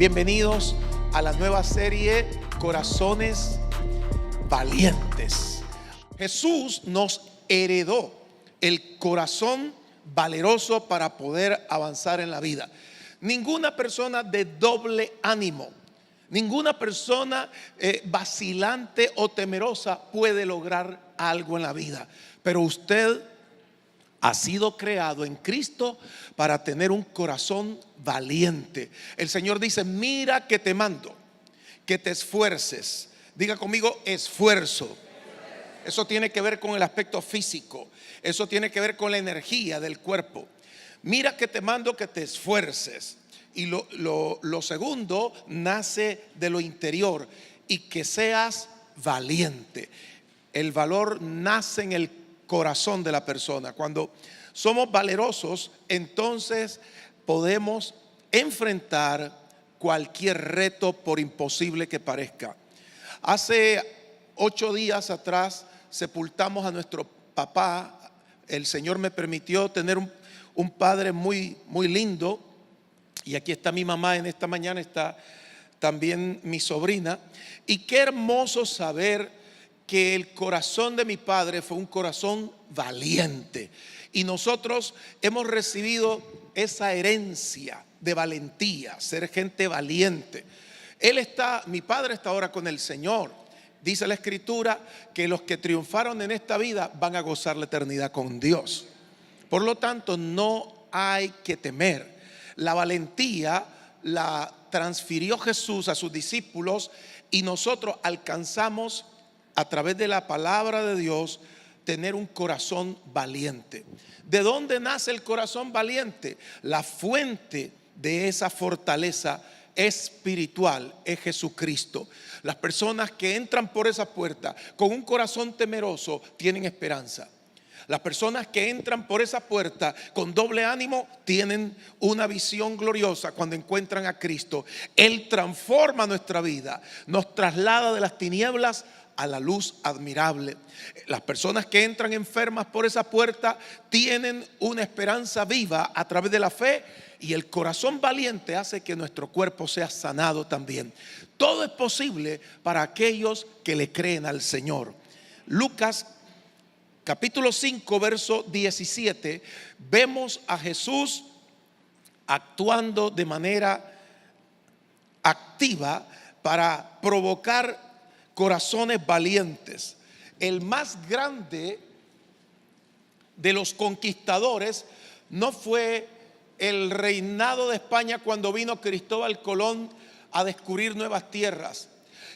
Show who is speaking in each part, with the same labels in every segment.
Speaker 1: Bienvenidos a la nueva serie Corazones Valientes. Jesús nos heredó el corazón valeroso para poder avanzar en la vida. Ninguna persona de doble ánimo, ninguna persona vacilante o temerosa puede lograr algo en la vida. Pero usted ha sido creado en Cristo para tener un corazón valiente. El Señor dice: mira que te mando, que te esfuerces. Diga conmigo: esfuerzo. Eso tiene que ver con el aspecto físico. Eso tiene que ver con la energía del cuerpo. Mira que te mando que te esfuerces. Y lo segundo nace de lo interior, y que seas valiente. El valor nace en el corazón de la persona. Cuando somos valerosos, entonces podemos enfrentar cualquier reto, por imposible que parezca. Hace 8 días atrás sepultamos a nuestro papá. El Señor me permitió tener un padre muy lindo. Y aquí está mi mamá en esta mañana, está también mi sobrina. Y qué hermoso saber que el corazón de mi padre fue un corazón valiente. Y nosotros hemos recibido esa herencia de valentía, ser gente valiente. Mi padre está ahora con el Señor. Dice la Escritura que los que triunfaron en esta vida van a gozar la eternidad con Dios. Por lo tanto, no hay que temer. La valentía la transfirió Jesús a sus discípulos, y nosotros alcanzamos a través de la palabra de Dios tener un corazón valiente. ¿De dónde nace el corazón valiente? La fuente de esa fortaleza espiritual es Jesucristo. Las personas que entran por esa puerta con un corazón temeroso tienen esperanza. Las personas que entran por esa puerta con doble ánimo tienen una visión gloriosa cuando encuentran a Cristo. Él transforma nuestra vida, nos traslada de las tinieblas a la luz admirable. Las personas que entran enfermas por esa puerta tienen una esperanza viva a través de la fe, y el corazón valiente hace que nuestro cuerpo sea sanado también. Todo es posible para aquellos que le creen al Señor. Lucas capítulo 5, verso 17, vemos a Jesús actuando de manera activa para provocar corazones valientes. El más grande de los conquistadores no fue el reinado de España cuando vino Cristóbal Colón a descubrir nuevas tierras.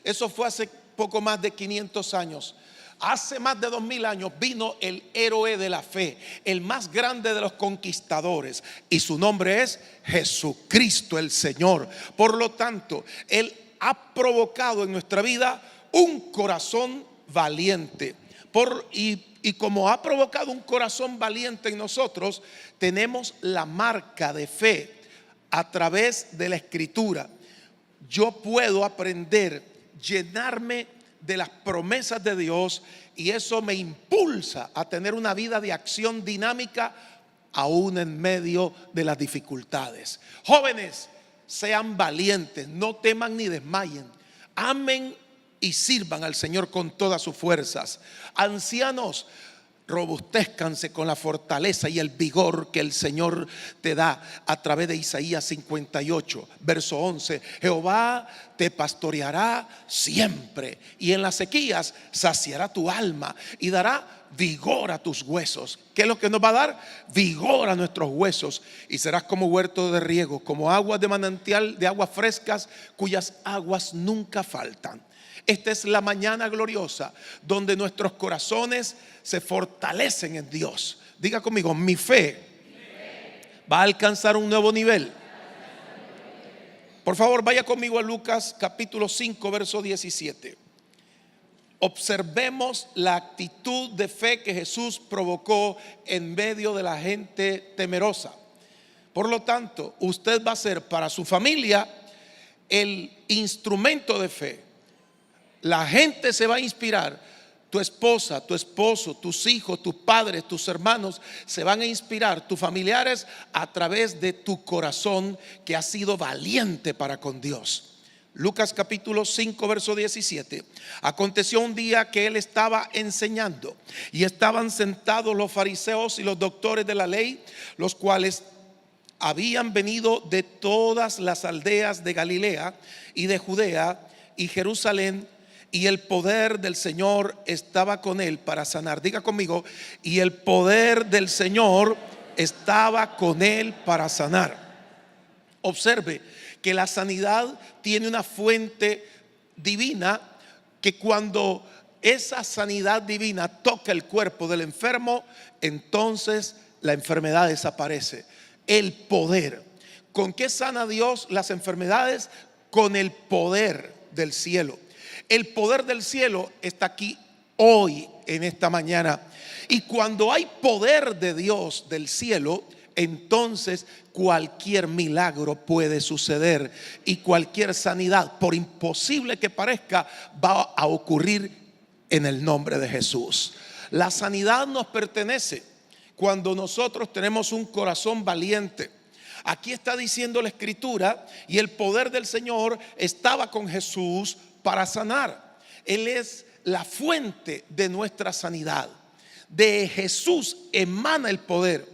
Speaker 1: Eso fue hace poco más de 500 años. Hace más de 2000 años vino el héroe de la fe, el más grande de los conquistadores, y su nombre es Jesucristo el Señor. Por lo tanto, Él ha provocado en nuestra vida un corazón valiente. Y como ha provocado un corazón valiente en nosotros, tenemos la marca de fe a través de la Escritura. Yo puedo aprender, llenarme de las promesas de Dios, y eso me impulsa a tener una vida de acción dinámica aún en medio de las dificultades. Jóvenes, sean valientes, no teman ni desmayen, amen y sirvan al Señor con todas sus fuerzas. Ancianos, robustézcanse con la fortaleza y el vigor que el Señor te da a través de Isaías 58, verso 11. Jehová te pastoreará siempre, y en las sequías saciará tu alma y dará vigor a tus huesos. ¿Qué es lo que nos va a dar? Vigor a nuestros huesos. Y serás como huerto de riego, como aguas de manantial, de aguas frescas, cuyas aguas nunca faltan. Esta es la mañana gloriosa donde nuestros corazones se fortalecen en Dios. Diga conmigo: mi fe va a alcanzar un nuevo nivel. Por favor, vaya conmigo a Lucas capítulo 5, verso 17. Observemos la actitud de fe que Jesús provocó en medio de la gente temerosa. Por lo tanto, usted va a ser para su familia el instrumento de fe. La gente se va a inspirar. tu esposa, tu esposo, tus hijos, tus padres, tus hermanos se van a inspirar, tus familiares, a través de tu corazón que ha sido valiente para con Dios. Lucas capítulo 5 verso 17. Aconteció un día que él estaba enseñando y estaban sentados los fariseos y los doctores de la ley, los cuales habían venido de todas las aldeas de Galilea y de Judea y Jerusalén, y el poder del Señor estaba con él para sanar. Diga conmigo: y el poder del Señor estaba con él para sanar. Observe que la sanidad tiene una fuente divina, que cuando esa sanidad divina toca el cuerpo del enfermo, entonces la enfermedad desaparece. El poder. ¿Con qué sana Dios las enfermedades? Con el poder del cielo. El poder del cielo está aquí hoy, en esta mañana. Y cuando hay poder de Dios del cielo, entonces cualquier milagro puede suceder y cualquier sanidad, por imposible que parezca, va a ocurrir en el nombre de Jesús. La sanidad nos pertenece cuando nosotros tenemos un corazón valiente. Aquí está diciendo la Escritura: y el poder del Señor estaba con Jesús para sanar. Él es la fuente de nuestra sanidad. De Jesús emana el poder.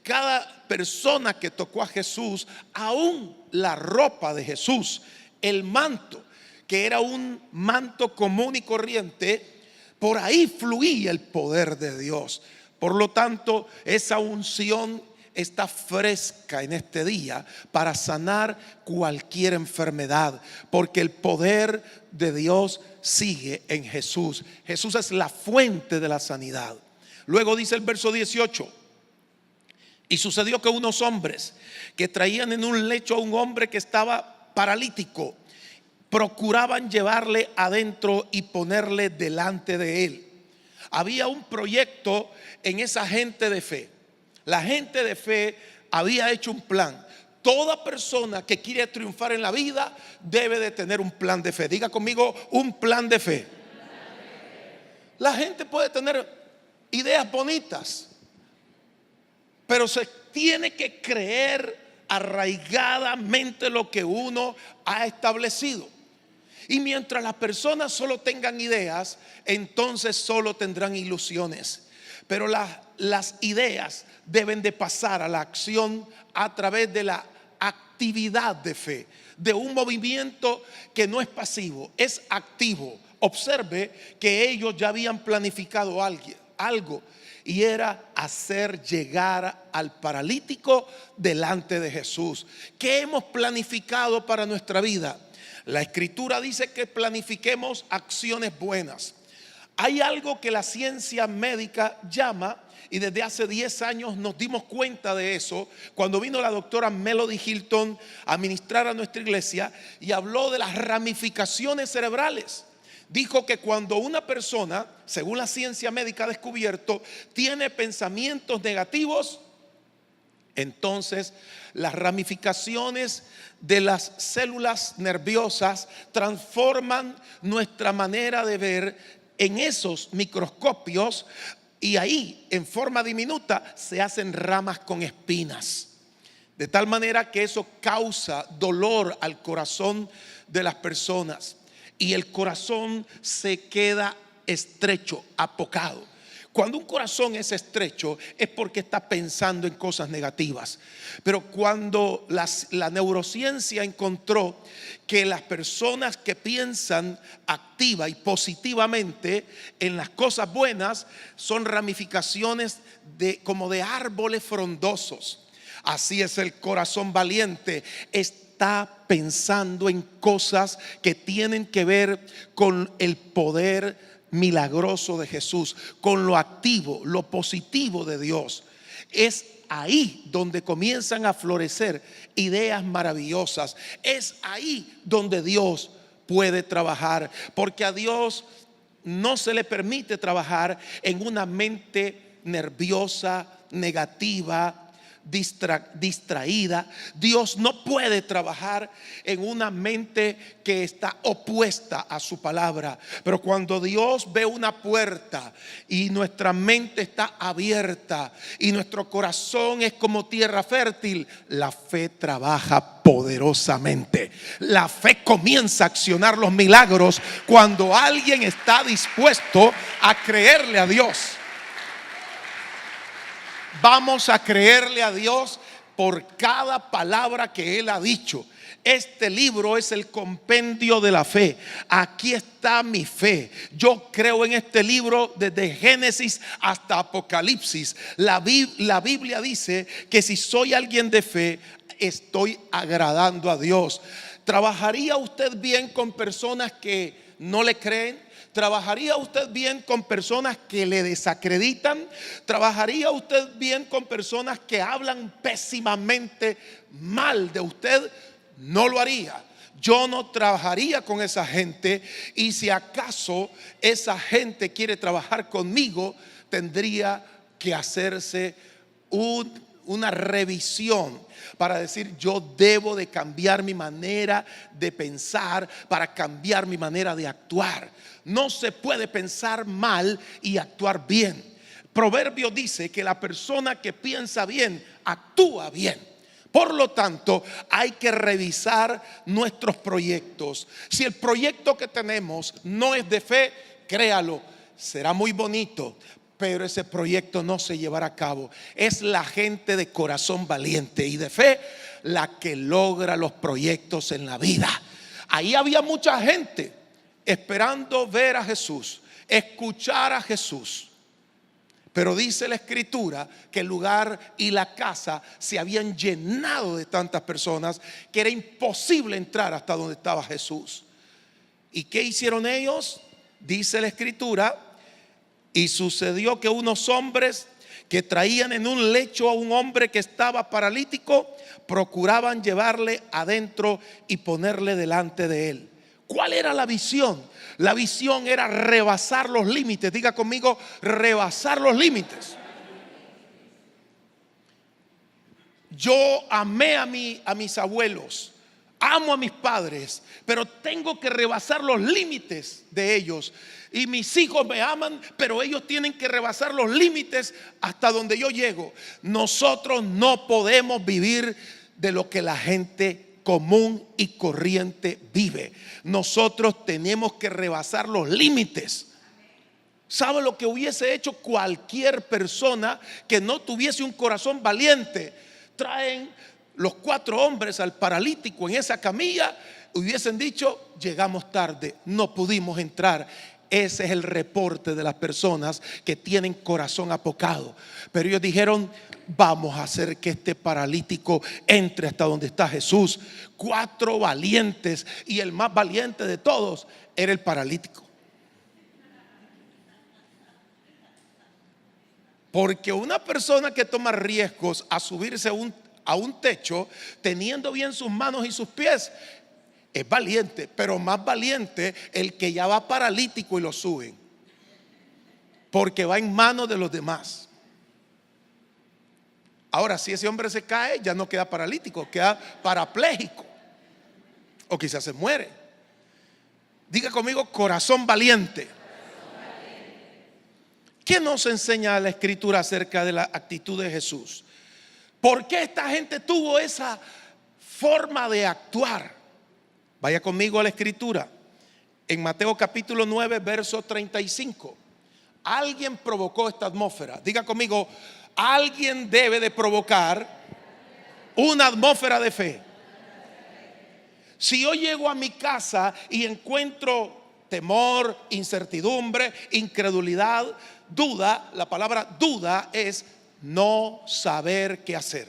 Speaker 1: Cada persona que tocó a Jesús, aún la ropa de Jesús, el manto, que era un manto común y corriente, por ahí fluía el poder de Dios. Por lo tanto, esa unción está fresca en este día para sanar cualquier enfermedad, porque el poder de Dios sigue en Jesús. Jesús es la fuente de la sanidad. Luego dice el verso 18: y sucedió que unos hombres que traían en un lecho a un hombre que estaba paralítico, procuraban llevarle adentro y ponerle delante de él. Había un proyecto en esa gente de fe. La gente de fe había hecho un plan. Toda persona que quiere triunfar en la vida debe de tener un plan de fe. Diga conmigo: un plan de fe. La gente puede tener ideas bonitas, pero se tiene que creer arraigadamente lo que uno ha establecido. Y mientras las personas solo tengan ideas, entonces solo tendrán ilusiones. Pero las ideas deben de pasar a la acción a través de la actividad de fe, de un movimiento que no es pasivo, es activo. Observe que ellos ya habían planificado algo, y era hacer llegar al paralítico delante de Jesús. ¿Qué hemos planificado para nuestra vida? La Escritura dice que planifiquemos acciones buenas. Hay algo que la ciencia médica llama, y desde hace 10 años nos dimos cuenta de eso, cuando vino la doctora Melody Hilton a ministrar a nuestra iglesia y habló de las ramificaciones cerebrales. Dijo que cuando una persona, según la ciencia médica ha descubierto, tiene pensamientos negativos, entonces las ramificaciones de las células nerviosas transforman nuestra manera de ver en esos microscopios, y ahí en forma diminuta se hacen ramas con espinas, de tal manera que eso causa dolor al corazón de las personas, y el corazón se queda estrecho, apocado. Cuando un corazón es estrecho es porque está pensando en cosas negativas. Pero cuando la neurociencia encontró que las personas que piensan activa y positivamente en las cosas buenas son ramificaciones como de árboles frondosos. Así es el corazón valiente. Está pensando en cosas que tienen que ver con el poder milagroso de Jesús, con lo activo, lo positivo de Dios. Es ahí donde comienzan a florecer ideas maravillosas. Es ahí donde Dios puede trabajar, porque a Dios no se le permite trabajar en una mente nerviosa, negativa, distraída. Dios no puede trabajar en una mente que está opuesta a su palabra. Pero cuando Dios ve una puerta y nuestra mente está abierta y nuestro corazón es como tierra fértil, la fe trabaja poderosamente. La fe comienza a accionar los milagros cuando alguien está dispuesto a creerle a Dios. Vamos a creerle a Dios por cada palabra que Él ha dicho. Este libro es el compendio de la fe. Aquí está mi fe. Yo creo en este libro desde Génesis hasta Apocalipsis. La Biblia dice que si soy alguien de fe, estoy agradando a Dios. ¿Trabajaría usted bien con personas que no le creen? ¿Trabajaría usted bien con personas que le desacreditan? ¿Trabajaría usted bien con personas que hablan pésimamente mal de usted? No lo haría. Yo no trabajaría con esa gente, y si acaso esa gente quiere trabajar conmigo, tendría que hacerse una revisión para decir: yo debo de cambiar mi manera de pensar para cambiar mi manera de actuar. No se puede pensar mal y actuar bien. Proverbio dice que la persona que piensa bien actúa bien. Por lo tanto, hay que revisar nuestros proyectos. Si el proyecto que tenemos no es de fe, créalo, será muy bonito, pero ese proyecto no se llevará a cabo. Es la gente de corazón valiente y de fe la que logra los proyectos en la vida. Ahí había mucha gente esperando ver a Jesús, escuchar a Jesús. Pero dice la Escritura que el lugar y la casa se habían llenado de tantas personas que era imposible entrar hasta donde estaba Jesús. ¿Y qué hicieron ellos? Dice la Escritura: y sucedió que unos hombres que traían en un lecho a un hombre que estaba paralítico, procuraban llevarle adentro y ponerle delante de él. ¿Cuál era la visión? La visión era rebasar los límites. Diga conmigo: rebasar los límites. Yo amé a mis abuelos, amo a mis padres, pero tengo que rebasar los límites de ellos. Y mis hijos me aman, pero ellos tienen que rebasar los límites hasta donde yo llego. Nosotros no podemos vivir de lo que la gente común y corriente vive. Nosotros tenemos que rebasar los límites. ¿Sabe lo que hubiese hecho cualquier persona que no tuviese un corazón valiente? Traen los 4 hombres al paralítico en esa camilla, hubiesen dicho: llegamos tarde, no pudimos entrar. Ese es el reporte de las personas que tienen corazón apocado. Pero ellos dijeron: vamos a hacer que este paralítico entre hasta donde está Jesús. 4 valientes, y el más valiente de todos era el paralítico. Porque una persona que toma riesgos a subirse a un techo, teniendo bien sus manos y sus pies, es valiente. Pero más valiente el que ya va paralítico y lo suben, porque va en manos de los demás. Ahora, si ese hombre se cae, ya no queda paralítico, queda parapléjico, o quizás se muere. Diga conmigo: corazón valiente. ¿Qué nos enseña la Escritura acerca de la actitud de Jesús? ¿Por qué esta gente tuvo esa forma de actuar? Vaya conmigo a la Escritura. En Mateo capítulo 9, verso 35. Alguien provocó esta atmósfera. Diga conmigo: alguien debe de provocar una atmósfera de fe. Si yo llego a mi casa y encuentro temor, incertidumbre, incredulidad, duda, la palabra duda es no saber qué hacer.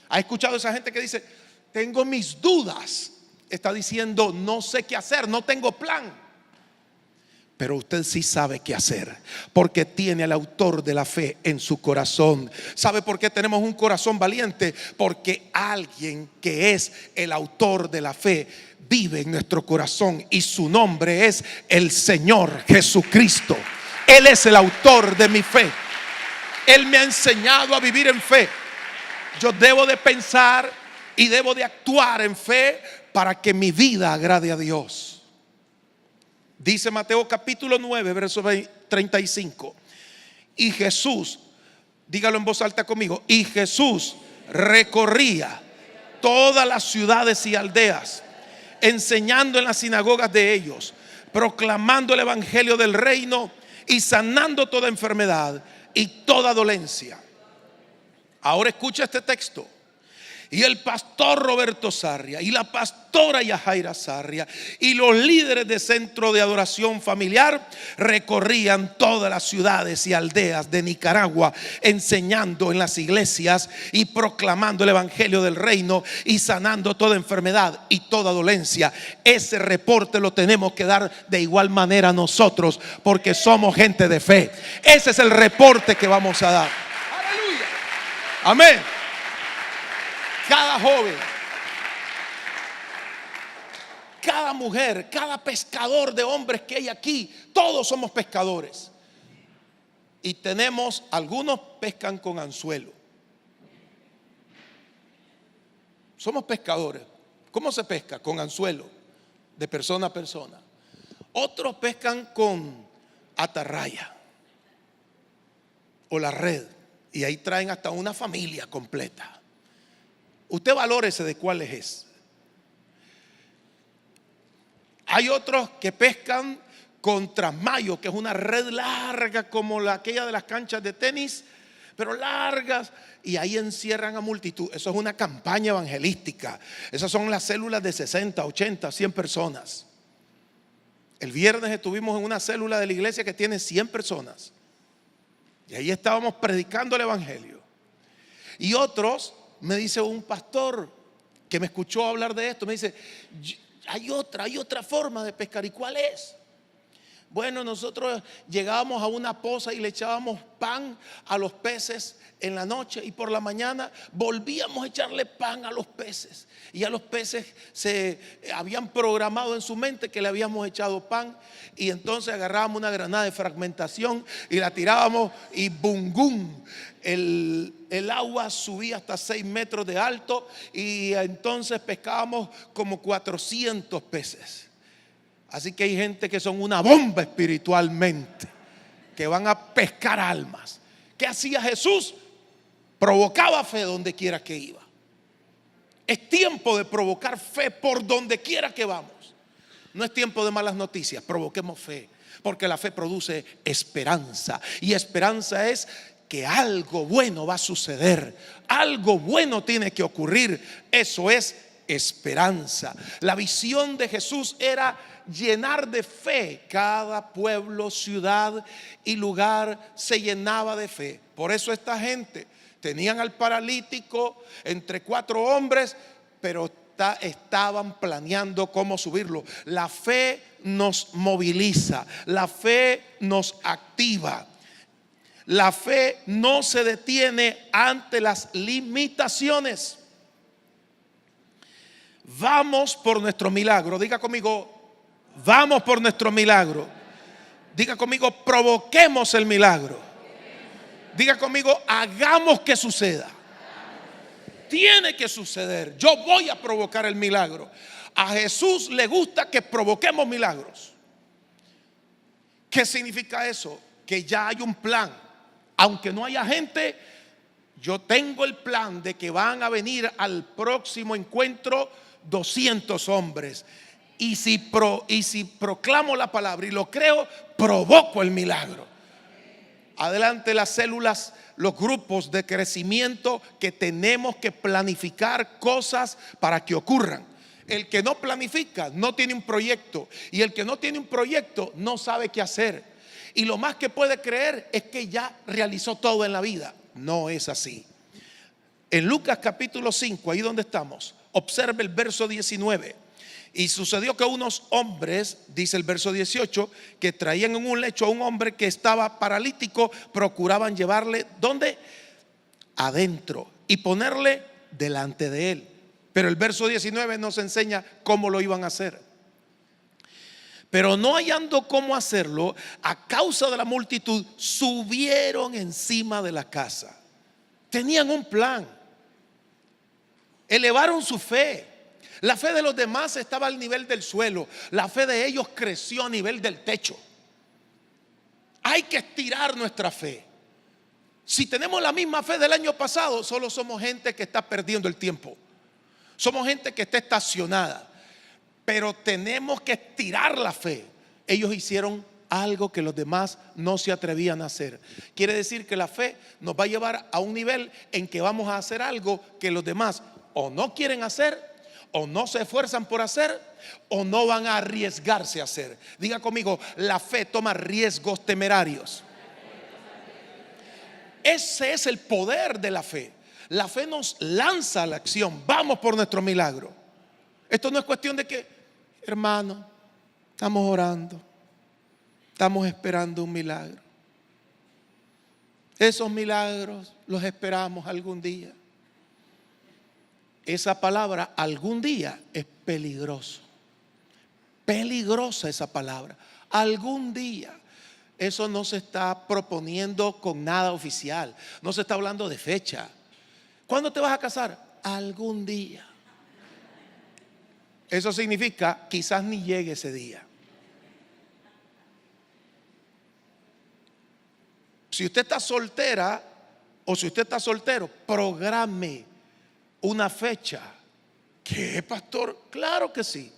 Speaker 1: ¿Ha escuchado esa gente que dice: tengo mis dudas? Está diciendo: no sé qué hacer, no tengo plan. Pero usted sí sabe qué hacer, porque tiene al autor de la fe en su corazón. ¿Sabe por qué tenemos un corazón valiente? Porque alguien que es el autor de la fe vive en nuestro corazón, y su nombre es el Señor Jesucristo. Él es el autor de mi fe. Él me ha enseñado a vivir en fe. Yo debo de pensar y debo de actuar en fe para que mi vida agrade a Dios. Dice Mateo capítulo 9, verso 35. Y Jesús, dígalo en voz alta conmigo, y Jesús recorría todas las ciudades y aldeas, enseñando en las sinagogas de ellos, proclamando el evangelio del reino y sanando toda enfermedad y toda dolencia. Ahora escucha este texto. Y el pastor Roberto Sarria y la pastora Yajaira Sarria y los líderes de centro de adoración familiar recorrían todas las ciudades y aldeas de Nicaragua, enseñando en las iglesias y proclamando el evangelio del reino y sanando toda enfermedad y toda dolencia. Ese reporte lo tenemos que dar de igual manera nosotros, porque somos gente de fe. Ese es el reporte que vamos a dar. Aleluya. Amén. Cada joven, cada mujer, cada pescador de hombres que hay aquí, todos somos pescadores. Y tenemos, algunos pescan con anzuelo. Somos pescadores. ¿Cómo se pesca? Con anzuelo, de persona a persona. Otros pescan con atarraya o la red, y ahí traen hasta una familia completa. Usted valórese de cuáles es. Hay otros que pescan con trasmayo, que es una red larga como aquella de las canchas de tenis, pero largas, y ahí encierran a multitud. Eso es una campaña evangelística. Esas son las células de 60, 80, 100 personas. El viernes estuvimos en una célula de la iglesia que tiene 100 personas, y ahí estábamos predicando el evangelio. Y otros, me dice un pastor que me escuchó hablar de esto, me dice, hay otra forma de pescar. ¿Y cuál es? Bueno, nosotros llegábamos a una poza y le echábamos pan a los peces en la noche, y por la mañana volvíamos a echarle pan a los peces. Y a los peces se habían programado en su mente que le habíamos echado pan, y entonces agarrábamos una granada de fragmentación y la tirábamos, y bum bum, el agua subía hasta 6 metros de alto, y entonces pescábamos como 400 peces. Así que hay gente que son una bomba espiritualmente, que van a pescar almas. ¿Qué hacía Jesús? Provocaba fe donde quiera que iba. Es tiempo de provocar fe por donde quiera que vamos. No es tiempo de malas noticias. Provoquemos fe, porque la fe produce esperanza, y esperanza es que algo bueno va a suceder, algo bueno tiene que ocurrir. Eso es esperanza. La visión de Jesús era llenar de fe. Cada pueblo, ciudad y lugar se llenaba de fe. Por eso esta gente tenían al paralítico entre 4 hombres, pero estaban planeando cómo subirlo. La fe nos moviliza, la fe nos activa. La fe no se detiene ante las limitaciones. Vamos por nuestro milagro. Diga conmigo, vamos por nuestro milagro. Diga conmigo, provoquemos el milagro. Diga conmigo, hagamos que suceda. Tiene que suceder. Yo voy a provocar el milagro. A Jesús le gusta que provoquemos milagros. ¿Qué significa eso? Que ya hay un plan. Aunque no haya gente, yo tengo el plan de que van a venir al próximo encuentro 200 hombres. Y si proclamo la palabra y lo creo, provoco el milagro. Adelante las células, los grupos de crecimiento, que tenemos que planificar cosas para que ocurran. El que no planifica no tiene un proyecto, y el que no tiene un proyecto no sabe qué hacer. Y lo más que puede creer es que ya realizó todo en la vida. No es así. En Lucas capítulo 5, ahí donde estamos, observe el verso 19. Y sucedió que unos hombres, dice el verso 18, que traían en un lecho a un hombre que estaba paralítico, procuraban llevarle, ¿dónde? Adentro, y ponerle delante de él. Pero el verso 19 nos enseña cómo lo iban a hacer. Pero no hallando cómo hacerlo, a causa de la multitud, subieron encima de la casa. Tenían un plan. elevaron su fe. La fe de los demás estaba al nivel del suelo. La fe de ellos creció a nivel del techo. Hay que estirar nuestra fe. Si tenemos la misma fe del año pasado, solo somos gente que está perdiendo el tiempo. Somos gente que está estacionada. Pero tenemos que estirar la fe. Ellos hicieron algo que los demás no se atrevían a hacer. Quiere decir que la fe nos va a llevar a un nivel en que vamos a hacer algo que los demás o no quieren hacer, o no se esfuerzan por hacer, o no van a arriesgarse a hacer. Diga conmigo: la fe toma riesgos temerarios. Ese es el poder de la fe. La fe nos lanza a la acción. Vamos por nuestro milagro. Esto no es cuestión de que, hermano, estamos orando, estamos esperando un milagro. Esos milagros los esperamos algún día. Esa palabra algún día es peligroso. Peligrosa esa palabra. Algún día. Eso no se está proponiendo con nada oficial. No se está hablando de fecha. ¿Cuándo te vas a casar? Algún día. Eso significa quizás ni llegue ese día. Si usted está soltera o si usted está soltero, programe una fecha. ¿Qué, pastor? Claro que sí.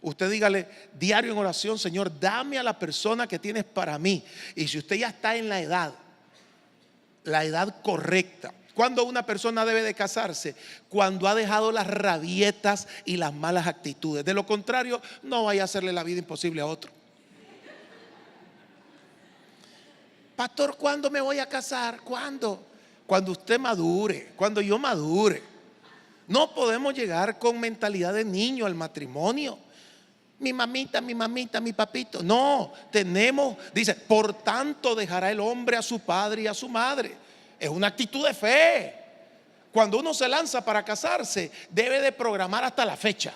Speaker 1: Usted dígale diario en oración: Señor, dame a la persona que tienes para mí. Y si usted ya está en la edad correcta. ¿Cuándo una persona debe de casarse? Cuando ha dejado las rabietas y las malas actitudes. De lo contrario, no vaya a hacerle la vida imposible a otro. Pastor, ¿cuándo me voy a casar? ¿Cuándo? Cuando usted madure, cuando yo madure. No podemos llegar con mentalidad de niño al matrimonio. Mi mamita, mi papito. No, dice, por tanto dejará el hombre a su padre y a su madre. Es una actitud de fe. Cuando uno se lanza para casarse, debe de programar hasta la fecha.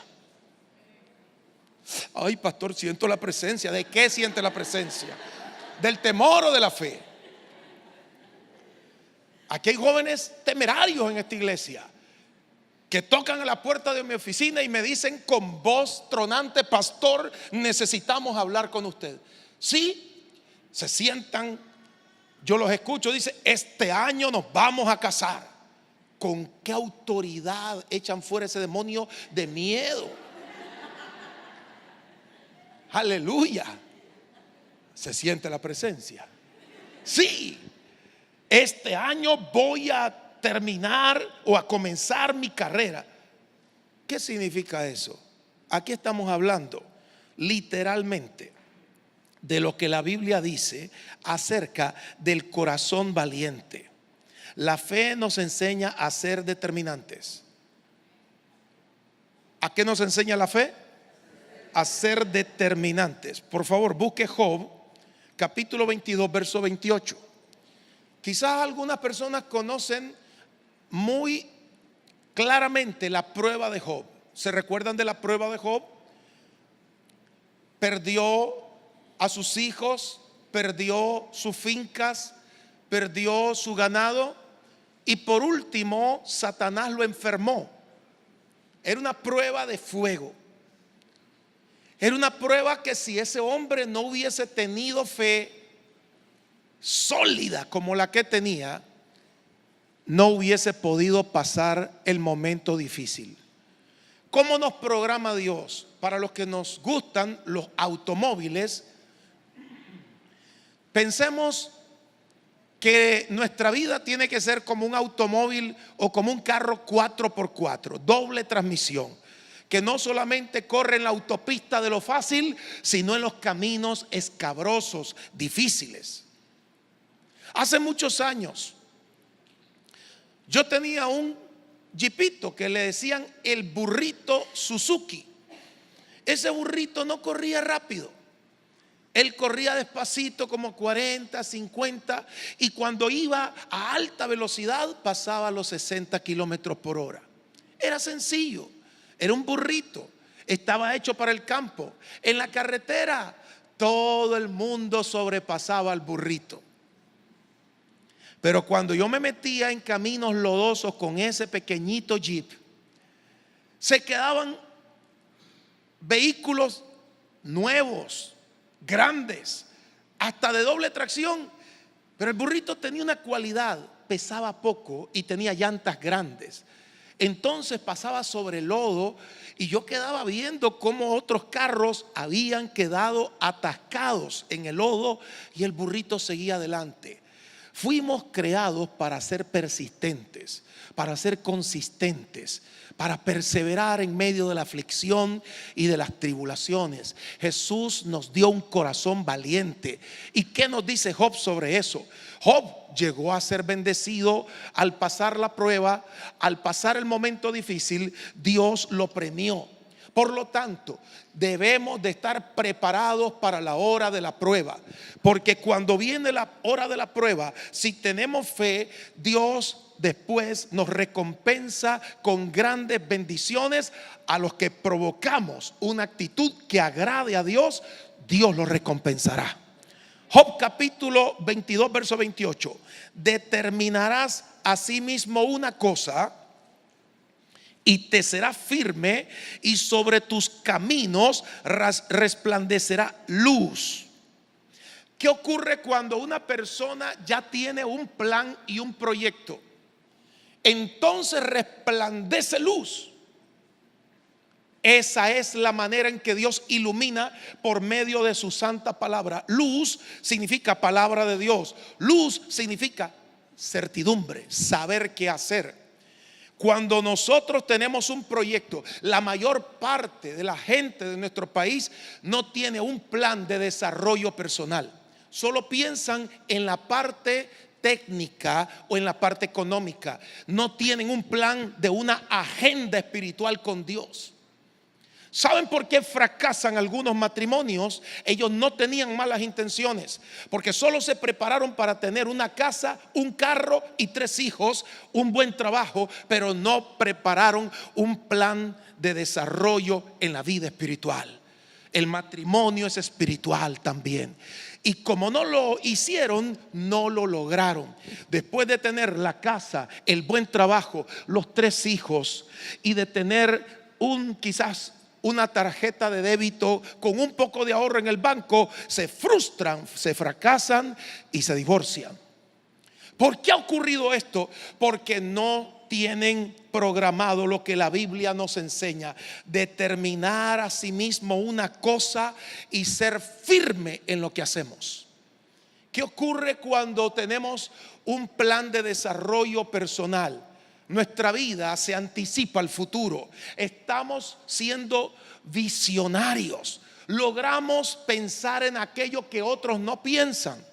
Speaker 1: Ay, pastor, siento la presencia. ¿De qué siente la presencia? ¿Del temor o de la fe? Aquí hay jóvenes temerarios en esta iglesia que tocan a la puerta de mi oficina y me dicen con voz tronante: pastor, necesitamos hablar con usted. Sí, se sientan, yo los escucho, dice: este año nos vamos a casar. ¿Con qué autoridad echan fuera ese demonio de miedo? Aleluya. Se siente la presencia. Sí, este año voy a terminar o a comenzar mi carrera. ¿Qué significa eso? Aquí estamos hablando literalmente de lo que la Biblia dice acerca del corazón valiente. La fe nos enseña a ser determinantes. ¿A qué nos enseña la fe? A ser determinantes. Por favor, busque Job, capítulo 22, verso 28. Quizás algunas personas conocen muy claramente la prueba de Job. ¿Se recuerdan de la prueba de Job? Perdió a sus hijos, perdió sus fincas, perdió su ganado y por último Satanás lo enfermó. Era una prueba de fuego. Era una prueba que si ese hombre no hubiese tenido fe sólida como la que tenía, no hubiese podido pasar el momento difícil. ¿Cómo nos programa Dios? Para los que nos gustan los automóviles, pensemos que nuestra vida tiene que ser como un automóvil o como un carro 4x4, doble transmisión, que no solamente corre en la autopista de lo fácil, sino en los caminos escabrosos, difíciles. Hace muchos años yo tenía un jeepito que le decían el burrito Suzuki. Ese burrito no corría rápido. Él corría despacito, como 40, 50, y cuando iba a alta velocidad pasaba los 60 kilómetros por hora. Era sencillo, era un burrito, estaba hecho para el campo. En la carretera todo el mundo sobrepasaba al burrito. Pero cuando yo me metía en caminos lodosos con ese pequeñito jeep, Se quedaban vehículos nuevos, grandes, hasta de doble tracción. Pero el burrito tenía una cualidad: pesaba poco y tenía llantas grandes. Entonces pasaba sobre el lodo y yo quedaba viendo cómo otros carros habían quedado atascados en el lodo y el burrito seguía adelante. Fuimos creados para ser persistentes, para ser consistentes, para perseverar en medio de la aflicción y de las tribulaciones. Jesús nos dio un corazón valiente. ¿Y qué nos dice Job sobre eso? Job llegó a ser bendecido al pasar la prueba, al pasar el momento difícil. Dios lo premió. Por lo tanto, debemos de estar preparados para la hora de la prueba, porque cuando viene la hora de la prueba, si tenemos fe, Dios después nos recompensa con grandes bendiciones. A los que provocamos una actitud que agrade a Dios, Dios lo recompensará. Job capítulo 22 verso 28: determinarás asimismo una cosa y te será firme, y sobre tus caminos resplandecerá luz. ¿Qué ocurre cuando una persona ya tiene un plan y un proyecto? Entonces resplandece luz. Esa es la manera en que Dios ilumina por medio de su santa palabra. Luz significa palabra de Dios. Luz significa certidumbre, saber qué hacer. Cuando nosotros tenemos un proyecto, la mayor parte de la gente de nuestro país no tiene un plan de desarrollo personal. Solo piensan en la parte técnica o en la parte económica. No tienen un plan de una agenda espiritual con Dios. ¿Saben por qué fracasan algunos matrimonios? Ellos no tenían malas intenciones, porque solo se prepararon para tener una casa, un carro y 3 hijos, un buen trabajo, pero no prepararon un plan de desarrollo en la vida espiritual. El matrimonio es espiritual también. Y como no lo hicieron, no lo lograron. Después de tener la casa, el buen trabajo, los 3 hijos y de tener quizás una tarjeta de débito con un poco de ahorro en el banco, se frustran, se fracasan y se divorcian. ¿Por qué ha ocurrido esto? Porque no tienen programado lo que la Biblia nos enseña: determinar a sí mismo una cosa y ser firme en lo que hacemos. ¿Qué ocurre cuando tenemos un plan de desarrollo personal? Nuestra vida se anticipa al futuro. Estamos siendo visionarios. Logramos pensar en aquello que otros no piensan.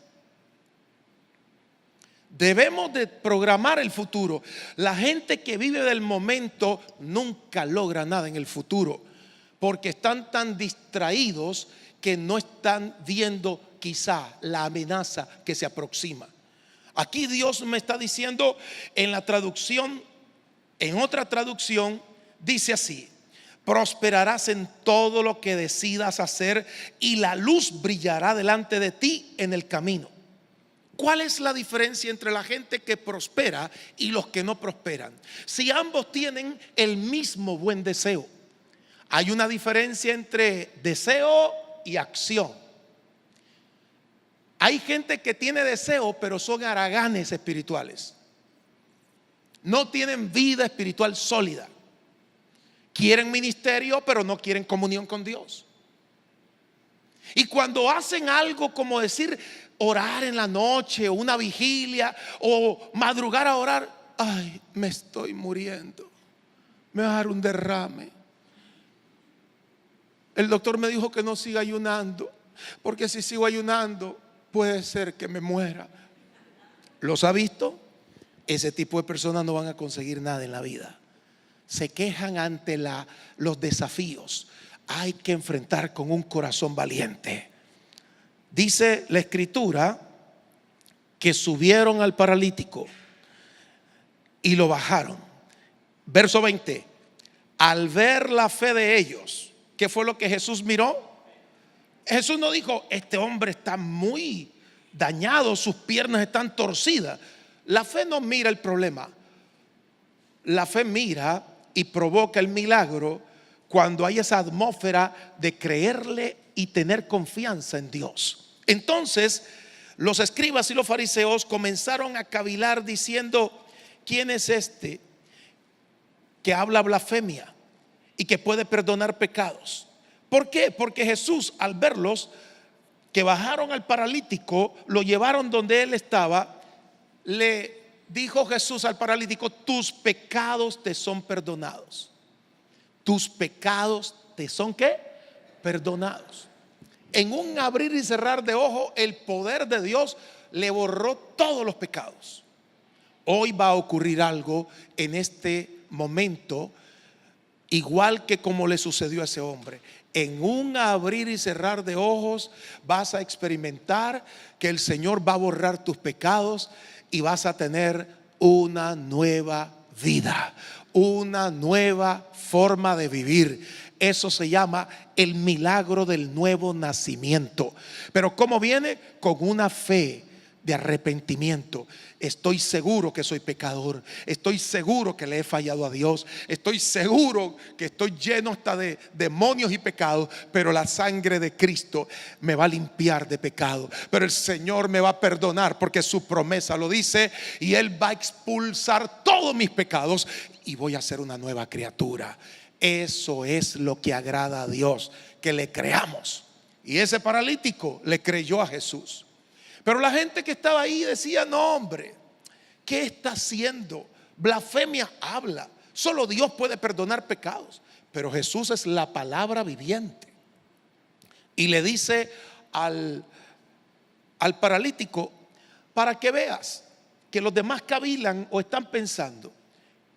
Speaker 1: Debemos de programar el futuro. La gente que vive del momento nunca logra nada en el futuro, porque están tan distraídos que no están viendo quizá la amenaza que se aproxima. Aquí Dios me está diciendo en la traducción, en otra traducción dice así: prosperarás en todo lo que decidas hacer y la luz brillará delante de ti en el camino. ¿Cuál es la diferencia entre la gente que prospera y los que no prosperan? Si ambos tienen el mismo buen deseo, hay una diferencia entre deseo y acción. Hay gente que tiene deseo, pero son haraganes espirituales. No tienen vida espiritual sólida. Quieren ministerio, pero no quieren comunión con Dios. Y cuando hacen algo como decir orar en la noche, o una vigilia, o madrugar a orar, ay, me estoy muriendo, me va a dar un derrame. El doctor me dijo que no siga ayunando, porque si sigo ayunando puede ser que me muera. ¿Los ha visto? Ese tipo de personas no van a conseguir nada en la vida. Se quejan ante los desafíos. Hay que enfrentar con un corazón valiente. Dice la escritura que subieron al paralítico y lo bajaron. Verso 20: al ver la fe de ellos, ¿qué fue lo que Jesús miró? Jesús no dijo: este hombre está muy dañado, sus piernas están torcidas. La fe no mira el problema. La fe mira y provoca el milagro cuando hay esa atmósfera de creerle y tener confianza en Dios. Entonces los escribas y los fariseos comenzaron a cavilar diciendo: ¿quién es este que habla blasfemia y que puede perdonar pecados? ¿Por qué? Porque Jesús, al verlos que bajaron al paralítico, lo llevaron donde él estaba, le dijo Jesús al paralítico: tus pecados te son perdonados. Tus pecados te son ¿qué? Perdonados. En un abrir y cerrar de ojos, el poder de Dios le borró todos los pecados. Hoy va a ocurrir algo en este momento, igual que como le sucedió a ese hombre. En un abrir y cerrar de ojos vas a experimentar que el Señor va a borrar tus pecados y vas a tener una nueva vida, una nueva forma de vivir. Eso se llama el milagro del nuevo nacimiento. Pero ¿cómo viene? Con una fe de arrepentimiento. Estoy seguro que soy pecador. Estoy seguro que le he fallado a Dios. Estoy seguro que estoy lleno hasta de demonios y pecados. Pero la sangre de Cristo me va a limpiar de pecado. Pero el Señor me va a perdonar porque su promesa lo dice. Y Él va a expulsar todos mis pecados y voy a ser una nueva criatura. Eso es lo que agrada a Dios, que le creamos. Y ese paralítico le creyó a Jesús. Pero la gente que estaba ahí decía: no, hombre, ¿qué está haciendo? Blasfemia habla. Solo Dios puede perdonar pecados. Pero Jesús es la palabra viviente. Y le dice al paralítico: para que veas que los demás cavilan o están pensando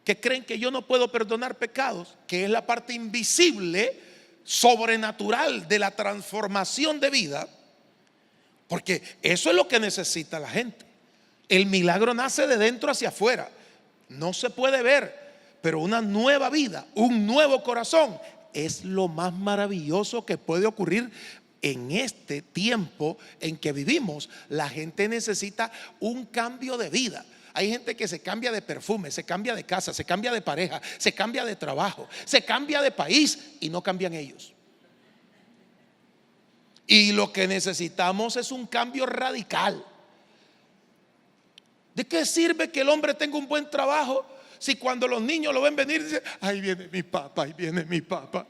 Speaker 1: que creen que yo no puedo perdonar pecados, que es la parte invisible, sobrenatural de la transformación de vida. Porque eso es lo que necesita la gente. El milagro nace de dentro hacia afuera. No se puede ver, pero una nueva vida, un nuevo corazón es lo más maravilloso que puede ocurrir en este tiempo en que vivimos. La gente necesita un cambio de vida. Hay gente que se cambia de perfume, se cambia de casa, se cambia de pareja, se cambia de trabajo, se cambia de país y no cambian ellos. Y lo que necesitamos es un cambio radical. ¿De qué sirve que el hombre tenga un buen trabajo si cuando los niños lo ven venir dicen: ahí viene mi papá, ahí viene mi papá?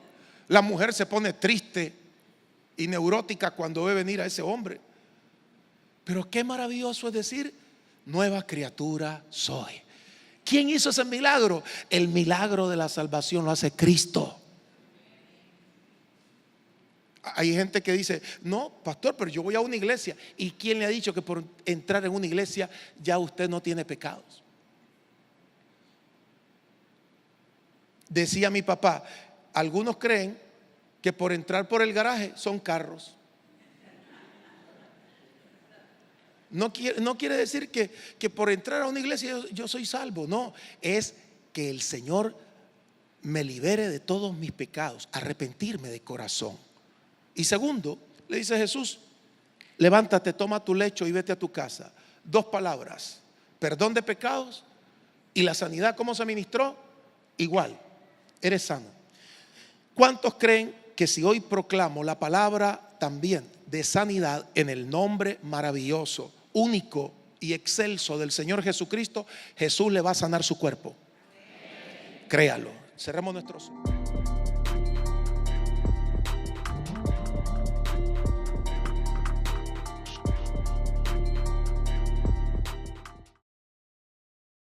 Speaker 1: La mujer se pone triste y neurótica cuando ve venir a ese hombre. Pero qué maravilloso es decir: nueva criatura soy. ¿Quién hizo ese milagro? El milagro de la salvación lo hace Cristo. Hay gente que dice: no, pastor, pero yo voy a una iglesia. ¿Y quién le ha dicho que por entrar en una iglesia ya usted no tiene pecados? Decía mi papá: algunos creen que por entrar por el garaje son carros. No quiere decir que por entrar a una iglesia yo soy salvo. No, es que el Señor me libere de todos mis pecados, arrepentirme de corazón. Y segundo, le dice Jesús: levántate, toma tu lecho y vete a tu casa. 2 palabras: perdón de pecados y la sanidad. ¿Cómo se ministró? Igual, eres sano. ¿Cuántos creen que si hoy proclamo la palabra también de sanidad en el nombre maravilloso, único y excelso del Señor Jesucristo, Jesús le va a sanar su cuerpo? Créalo. Cerremos nuestros ojos.